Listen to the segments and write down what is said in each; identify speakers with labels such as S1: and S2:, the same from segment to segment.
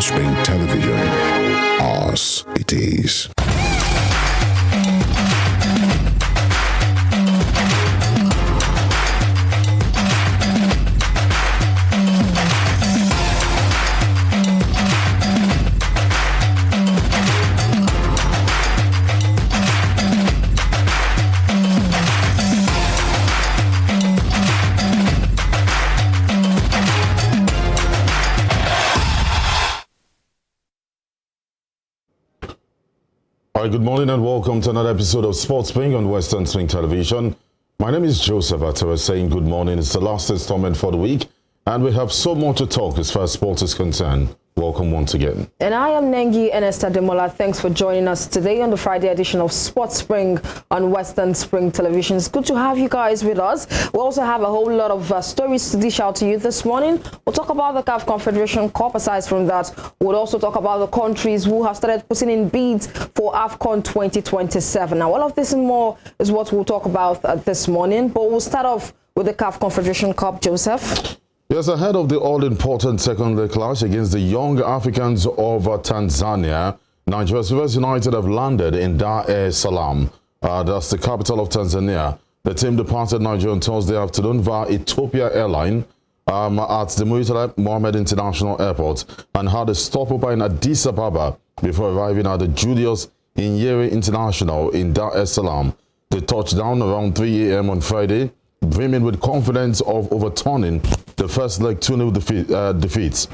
S1: Spring Television. Ours it is.
S2: Good morning and welcome to another episode of Sports Spring on Western Spring Television. My name is Joseph Atara saying good morning. It's the last installment for the week and we have so more to talk as far as sports is concerned. Welcome once again.
S3: And I am Nengi Ernest Ademola. Thanks for joining us today on the Friday edition of Sports Spring on Western Spring Television. It's good to have you guys with us. We also have a whole lot of stories to dish out to you this morning. We'll talk about the CAF Confederation Cup. Aside from that, we'll also talk about the countries who have started putting in bids for AFCON 2027. Now, all of this and more is what we'll talk about this morning. But we'll start off with the CAF Confederation Cup, Joseph.
S2: Yes, ahead of the all-important second leg clash against the Young Africans of Tanzania, Nigeria Rivers United have landed in Dar es Salaam. That's the capital of Tanzania. The team departed Nigeria on Thursday afternoon via Ethiopia Airline at the Murtala Mohammed International Airport and had a stopover in Addis Ababa before arriving at the Julius Nyerere International in Dar es Salaam. They touched down around 3 a.m. on Friday, brimming with confidence of overturning the first leg 2-0 defeats.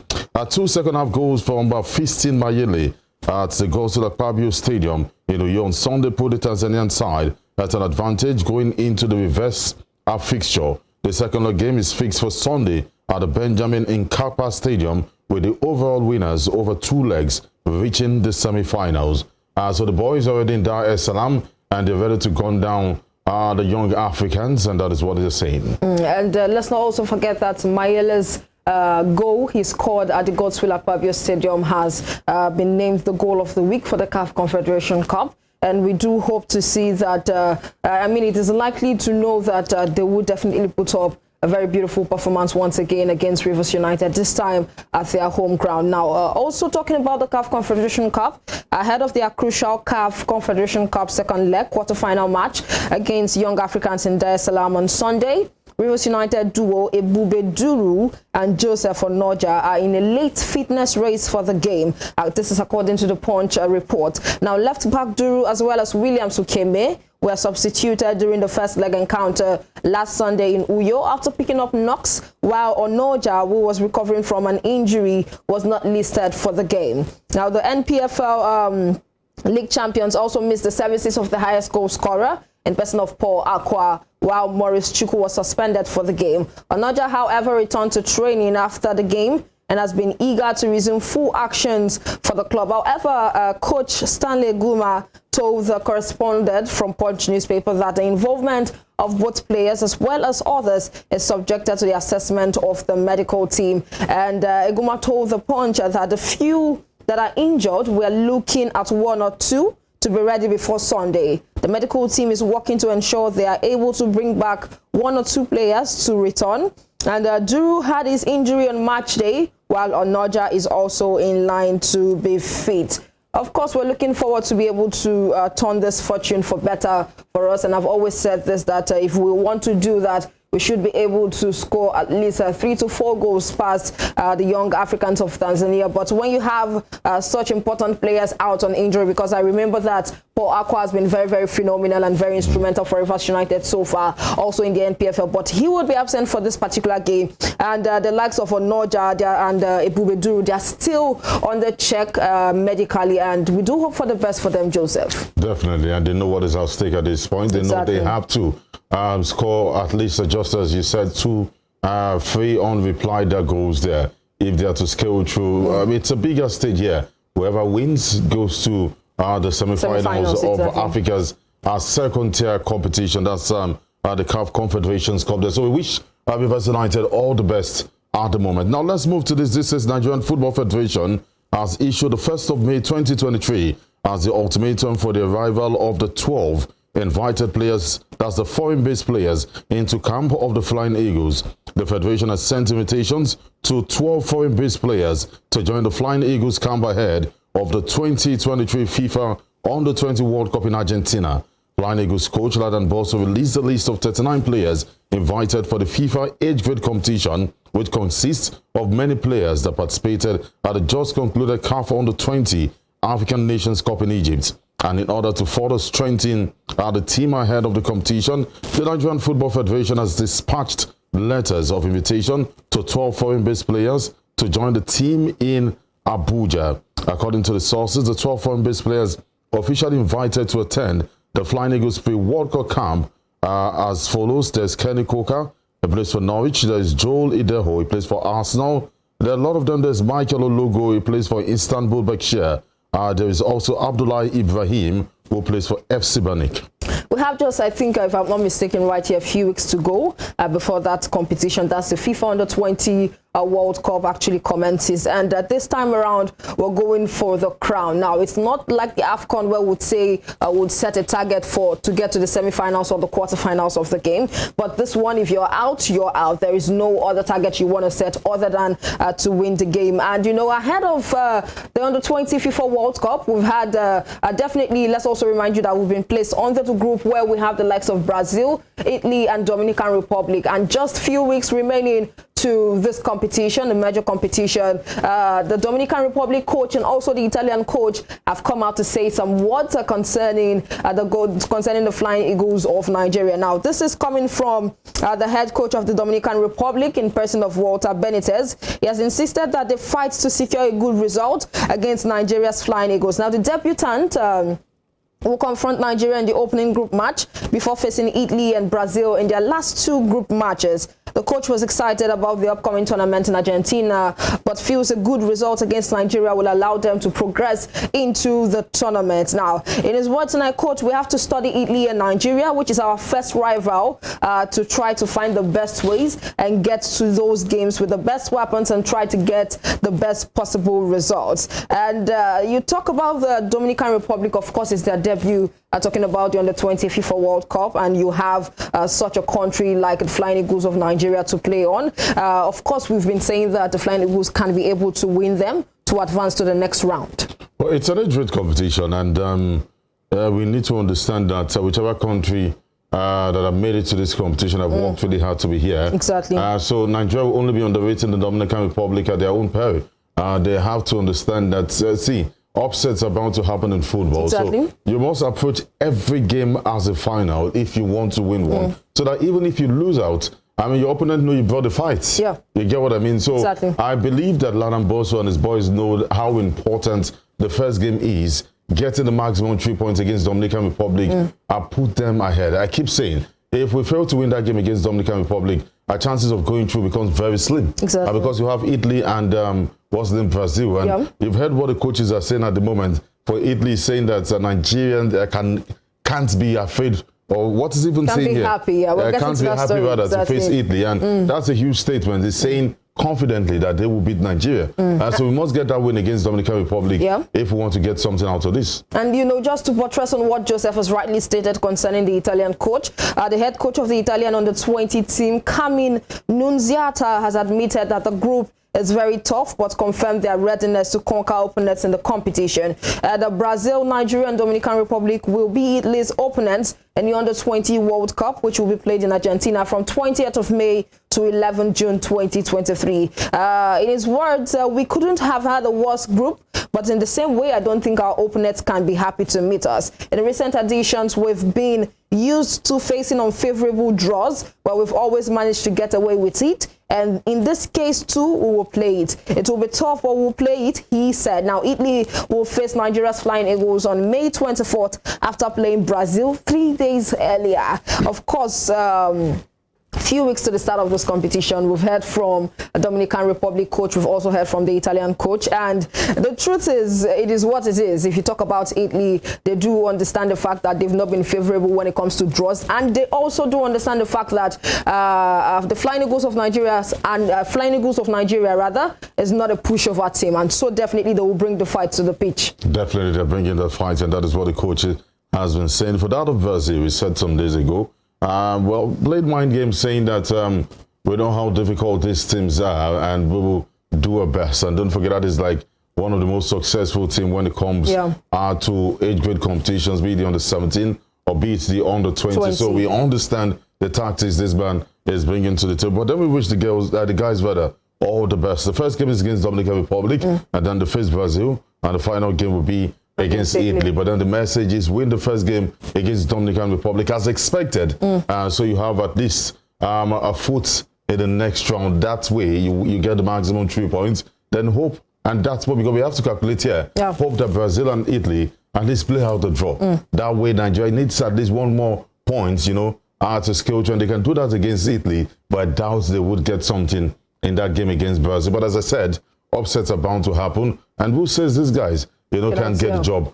S2: 2 second-half goals from Fistin Mayele at the Godswill Akpabio Stadium in Uyo on Sunday put the Tanzanian side at an advantage going into the reverse fixture. The second leg game is fixed for Sunday at the Benjamin Mkapa Stadium with the overall winners over 2 legs reaching the semi-finals. So the boys are already in Dar es Salaam and they're ready to gun down the Young Africans, and that is what they're saying.
S3: And let's not also forget that Mayele's goal he scored at the Godswill Akpabio Stadium has been named the goal of the week for the CAF Confederation Cup. And we do hope to see that, it is likely to know that they would definitely put up a very beautiful performance once again against Rivers United, this time at their home ground. Now, also talking about the CAF Confederation Cup, ahead of their crucial CAF Confederation Cup second leg quarterfinal match against Young Africans in Dar es Salaam on Sunday, Rivers United duo Ebube Duru and Joseph Onoja are in a late fitness race for the game. This is according to the Punch report. Now, left back Duru as well as Williams Ukeme were substituted during the first leg encounter last Sunday in Uyo after picking up knocks, while Onoja, who was recovering from an injury, was not listed for the game. Now, the NPFL League champions also missed the services of the highest goal scorer in person of Paul Akwa, while Maurice Chuku was suspended for the game. Onoja, however, returned to training after the game and has been eager to resume full actions for the club. However, Coach Stanley Guma told the correspondent from Punch newspaper that the involvement of both players as well as others is subjected to the assessment of the medical team. And Guma told the Punch that the few that are injured, we're looking at 1 or 2 to be ready before Sunday. The medical team is working to ensure they are able to bring back 1 or 2 players to return. And Duru had his injury on match day, while Onoja is also in line to be fit. Of course, we're looking forward to be able to turn this fortune for better for us. And I've always said this, that if we want to do that, we should be able to score at least 3 to 4 goals past the Young Africans of Tanzania. But when you have such important players out on injury, because I remember that Paul Akwa has been very, very phenomenal and very instrumental for Rivers United so far, also in the NPFL. But he would be absent for this particular game. And the likes of Onoja and Ebube Duru, they are still on the check medically. And we do hope for the best for them, Joseph.
S2: Definitely. And they know what is at stake at this point. They know they have to score at least, just as you said, 2 3 unreplied goals there if they are to scale through. It's a bigger stage here. Whoever wins goes to the semi-finals of Africa's second-tier competition. That's the CAF Confederations Cup there. So we wish Rivers United all the best at the moment. Now let's move to this. This is Nigerian Football Federation has issued the 1st of May 2023 as the ultimatum for the arrival of the 12 invited players, that's the foreign-based players, into camp of the Flying Eagles. The federation has sent invitations to 12 foreign-based players to join the Flying Eagles camp ahead of the 2023 FIFA Under-20 World Cup in Argentina. Flying Eagles coach Ladan Bosso released a list of 39 players invited for the FIFA age grade competition, which consists of many players that participated at the just concluded CAF Under-20 African Nations Cup in Egypt. And in order to further strengthen the team ahead of the competition, the Nigerian Football Federation has dispatched letters of invitation to 12 foreign-based players to join the team in Abuja. According to the sources, the 12 foreign-based players officially invited to attend the Flying Eagles pre-World Cup camp as follows. There's Kenny Coker, he plays for Norwich. There's Joel Ideho, he plays for Arsenal. There are a lot of them. There's Michael Ologo, he plays for Istanbul Başakşehir. There is also Abdullah Ibrahim, who plays for FC Banik.
S3: We have just, I think, if I'm not mistaken, right here, a few weeks to go before that competition. That's the FIFA Under-20 World Cup actually commences. And this time around, we're going for the crown. Now, it's not like the AFCON where would say would set a target to get to the semi-finals or the quarterfinals of the game. But this one, if you're out, you're out. There is no other target you want to set other than to win the game. And, you know, ahead of the Under-20 FIFA World Cup, we've had definitely, let's also remind you that we've been placed under the group where we have the likes of Brazil, Italy, and Dominican Republic. And just few weeks remaining to this competition, the major competition. The Dominican Republic coach and also the Italian coach have come out to say some words concerning the Flying Eagles of Nigeria. Now, this is coming from the head coach of the Dominican Republic in person of Walter Benitez. He has insisted that they fight to secure a good result against Nigeria's Flying Eagles. Now, the debutant will confront Nigeria in the opening group match before facing Italy and Brazil in their last two group matches. The coach was excited about the upcoming tournament in Argentina, but feels a good result against Nigeria will allow them to progress into the tournament. Now, in his words, and I quote, "We have to study Italy and Nigeria, which is our first rival, to try to find the best ways and get to those games with the best weapons and try to get the best possible results." And you talk about the Dominican Republic, of course, it's their debut. Talking about the Under-20 FIFA World Cup, and you have such a country like the Flying Eagles of Nigeria to play on. Of course, we've been saying that the Flying Eagles can be able to win them to advance to the next round.
S2: Well, it's an age-grade competition, and we need to understand that whichever country that have made it to this competition have worked really hard to be here.
S3: Exactly.
S2: So Nigeria will only be underrating the Dominican Republic at their own peril. They have to understand that, upsets are bound to happen in football.
S3: Exactly.
S2: So you must approach every game as a final if you want to win one. So that even if you lose out, I mean, your opponent know you brought the fight. Yeah. You get what I mean? So exactly. I believe that Ladan Bosso and his boys know how important the first game is. Getting the maximum 3 points against Dominican Republic, I put them ahead. I keep saying, if we fail to win that game against Dominican Republic, our chances of going through becomes very slim. Exactly. Because you have Italy and what's the name, Brazil. And you've heard what the coaches are saying at the moment. For Italy, saying that Nigerian can't be afraid, or what is even saying here? Can't be happy, can't be happy rather to face Italy. And that's a huge statement. It's saying confidently that they will beat Nigeria. So we must get that win against Dominican Republic if we want to get something out of this. And, you know, just to buttress on what Joseph has rightly stated concerning the Italian coach, the head coach of the Italian Under-20 team, Carmine Nunziata, has admitted that the group is very tough, but confirmed their readiness to conquer opponents in the competition. The Brazil, Nigeria, and Dominican Republic will be Italy's opponents in the Under-20 World Cup, which will be played in Argentina from 20th of May to 11 June 2023. In his words, we couldn't have had a worse group, but in the same way, I don't think our opponents can be happy to meet us. In recent editions, we've been used to facing unfavorable draws, but we've always managed to get away with it. And in this case, too, we will play it. It will be tough, but we'll play it, he said. Now, Italy will face Nigeria's Flying Eagles on May 24th after playing Brazil 3 days earlier. Of course, few weeks to the start of this competition, we've heard from a Dominican Republic coach, we've also heard from the Italian coach, and the truth is, it is what it is. If you talk about Italy, they do understand the fact that they've not been favorable when it comes to draws, and they also do understand the fact that the Flying Eagles of Nigeria is not a pushover team, and so definitely they will bring the fight to the pitch. Definitely they're bringing the fight, and that is what the coach has been saying. For that of Brazil, we said some days ago, played mind games saying that We know how difficult these teams are, and we will do our best. And don't forget that is like one of the most successful teams when it comes to age grade competitions, be it the under 17 or be it the under 20. So we understand the tactics this man is bringing to the table. But then we wish the guys rather all the best. The first game is against Dominican Republic, and then the face Brazil, and the final game will be against Italy. But then the message is win the first game against Dominican Republic as expected. So you have at least a foot in the next round. That way you get the maximum 3 points. Then hope, and that's what we have to calculate here. Hope that Brazil and Italy at least play out the draw. That way Nigeria needs at least one more point, you know, to scale and they can do that against Italy, but I doubt they would get something in that game against Brazil. But as I said, upsets are bound to happen. And who says these guys, you know, can get the job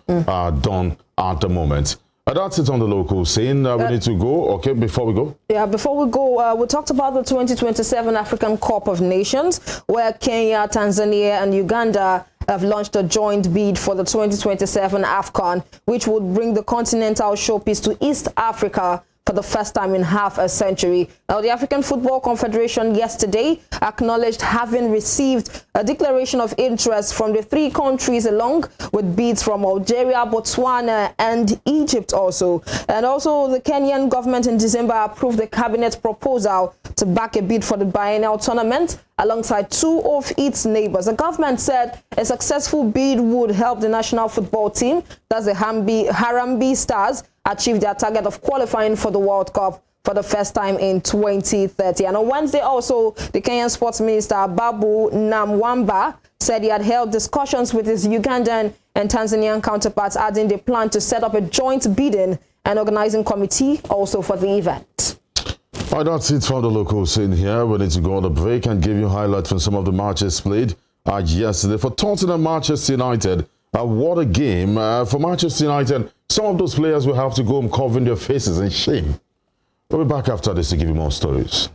S2: done at the moment? That's it on the local scene. We need to go. Okay, before we go. Yeah, before we go, we talked about the 2027 African Cup of Nations, where Kenya, Tanzania, and Uganda have launched a joint bid for the 2027 AFCON, which would bring the continental showpiece to East Africa for the first time in half a century. Now, the African Football Confederation yesterday acknowledged having received a declaration of interest from the 3 countries, along with bids from Algeria, Botswana, and Egypt also. And also, the Kenyan government in December approved the cabinet proposal to back a bid for the biennial tournament alongside 2 of its neighbors. The government said a successful bid would help the national football team, that's the Harambee Stars, achieve their target of qualifying for the World Cup for the first time in 2030. And on Wednesday also, the Kenyan Sports Minister Babu Namwamba said he had held discussions with his Ugandan and Tanzanian counterparts, adding they plan to set up a joint bidding and organizing committee also for the event. All right, that's it from the local scene here. We need to go on a break and give you highlights from some of the matches played yesterday. For Tottenham, Manchester United, what a game for Manchester United. Some of those players will have to go home covering their faces in shame. We'll be back after this to give you more stories.